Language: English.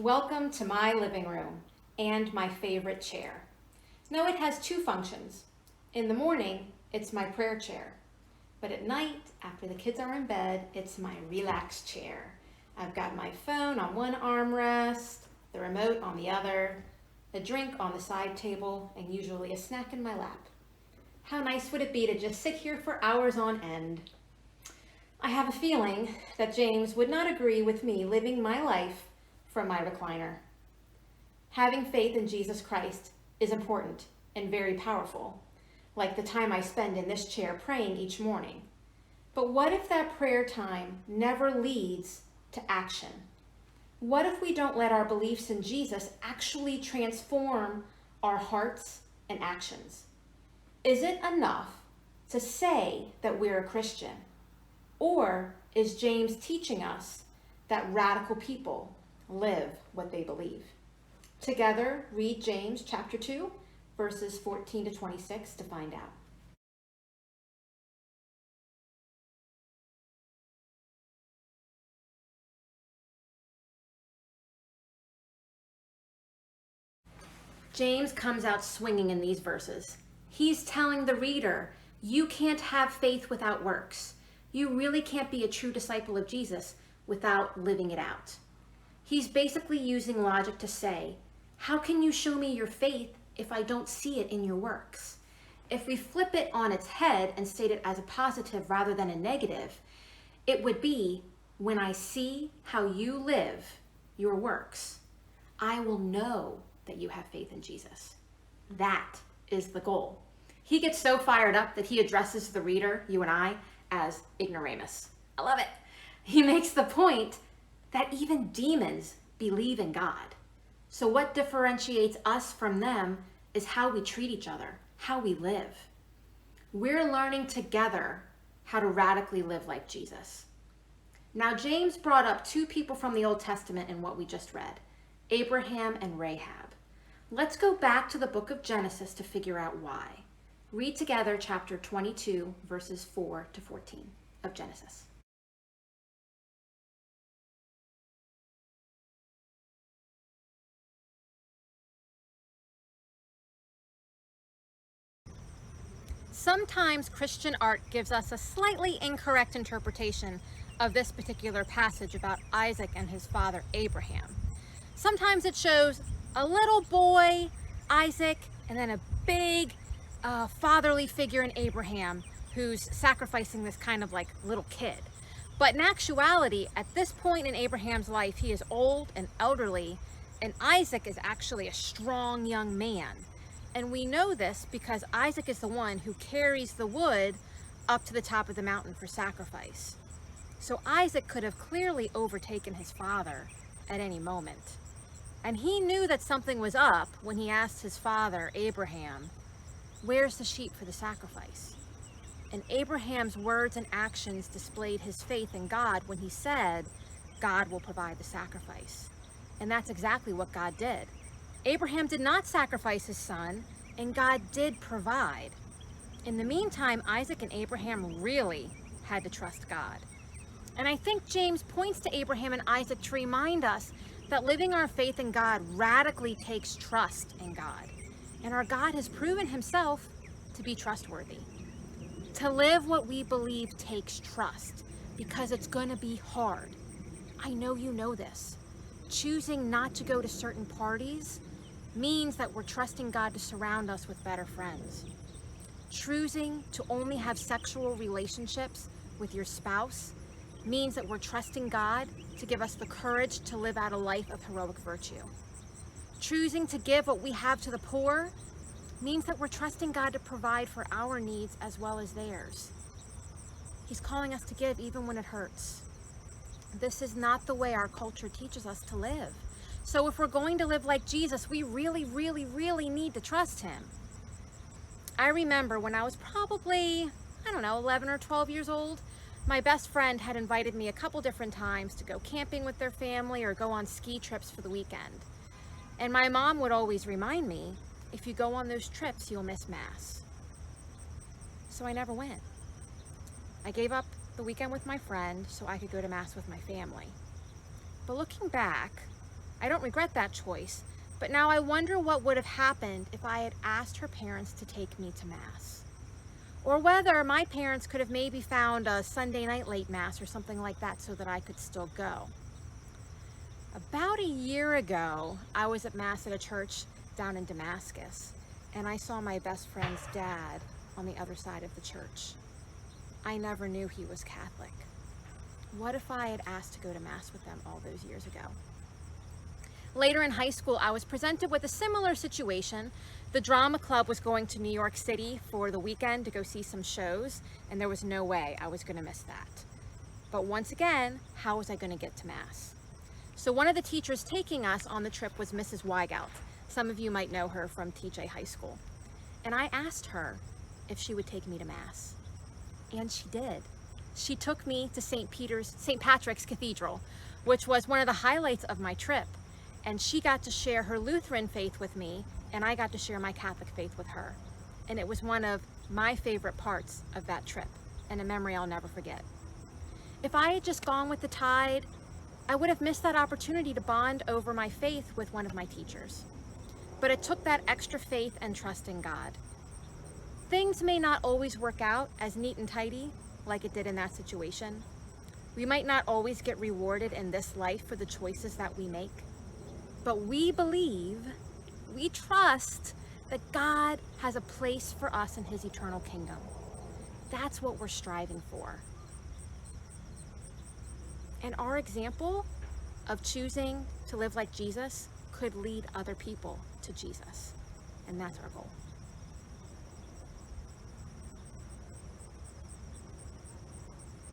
Welcome to my living room and my favorite chair. Now it has two functions. In the morning, it's my prayer chair. But at night, after the kids are in bed, it's my relax chair. I've got my phone on one armrest, the remote on the other, a drink on the side table, and usually a snack in my lap. How nice would it be to just sit here for hours on end? I have a feeling that James would not agree with me living my life from my recliner. Having faith in Jesus Christ is important and very powerful, like the time I spend in this chair praying each morning. But what if that prayer time never leads to action? What if we don't let our beliefs in Jesus actually transform our hearts and actions? Is it enough to say that we're a Christian? Or is James teaching us that radical people live what they believe? Together, read James chapter 2, verses 14 to 26 to find out. James comes out swinging in these verses. He's telling the reader, you can't have faith without works. You really can't be a true disciple of Jesus without living it out. He's basically using logic to say, how can you show me your faith if I don't see it in your works? If we flip it on its head and state it as a positive rather than a negative, it would be, when I see how you live your works, I will know that you have faith in Jesus. That is the goal. He gets so fired up that he addresses the reader, you and I, as ignoramus. I love it. He makes the point that even demons believe in God. So what differentiates us from them is how we treat each other, how we live. We're learning together how to radically live like Jesus. Now, James brought up two people from the Old Testament in what we just read, Abraham and Rahab. Let's go back to the book of Genesis to figure out why. Read together chapter 22, verses 4 to 14 of Genesis. Sometimes Christian art gives us a slightly incorrect interpretation of this particular passage about Isaac and his father Abraham. Sometimes it shows a little boy, Isaac, and then a big fatherly figure in Abraham who's sacrificing this kind of like little kid. But in actuality, at this point in Abraham's life, he is old and elderly, and Isaac is actually a strong young man. And we know this because Isaac is the one who carries the wood up to the top of the mountain for sacrifice. So Isaac could have clearly overtaken his father at any moment. And he knew that something was up when he asked his father, Abraham, where's the sheep for the sacrifice? And Abraham's words and actions displayed his faith in God when he said, God will provide the sacrifice. And that's exactly what God did. Abraham did not sacrifice his son, and God did provide. In the meantime, Isaac and Abraham really had to trust God. And I think James points to Abraham and Isaac to remind us that living our faith in God radically takes trust in God. And our God has proven himself to be trustworthy. To live what we believe takes trust because it's going to be hard. I know you know this. Choosing not to go to certain parties means that we're trusting God to surround us with better friends. Choosing to only have sexual relationships with your spouse means that we're trusting God to give us the courage to live out a life of heroic virtue. Choosing to give what we have to the poor means that we're trusting God to provide for our needs as well as theirs. He's calling us to give even when it hurts. This is not the way our culture teaches us to live. So if we're going to live like Jesus, we really, really, really need to trust him. I remember when I was probably, 11 or 12 years old, my best friend had invited me a couple different times to go camping with their family or go on ski trips for the weekend. And my mom would always remind me, if you go on those trips, you'll miss Mass. So I never went. I gave up the weekend with my friend so I could go to Mass with my family. But looking back, I don't regret that choice, but now I wonder what would have happened if I had asked her parents to take me to Mass. Or whether my parents could have maybe found a Sunday night late Mass or something like that so that I could still go. About a year ago, I was at Mass at a church down in Damascus, and I saw my best friend's dad on the other side of the church. I never knew he was Catholic. What if I had asked to go to Mass with them all those years ago? Later in high school, I was presented with a similar situation. The drama club was going to New York City for the weekend to go see some shows, and there was no way I was going to miss that. But once again, how was I going to get to Mass? So one of the teachers taking us on the trip was Mrs. Weigelt. Some of you might know her from TJ High School. And I asked her if she would take me to Mass. And she did. She took me to St. Patrick's Cathedral, which was one of the highlights of my trip. And she got to share her Lutheran faith with me, and I got to share my Catholic faith with her. And it was one of my favorite parts of that trip, and a memory I'll never forget. If I had just gone with the tide, I would have missed that opportunity to bond over my faith with one of my teachers. But it took that extra faith and trust in God. Things may not always work out as neat and tidy like it did in that situation. We might not always get rewarded in this life for the choices that we make. But we believe, we trust that God has a place for us in his eternal kingdom. That's what we're striving for. And our example of choosing to live like Jesus could lead other people to Jesus. And that's our goal.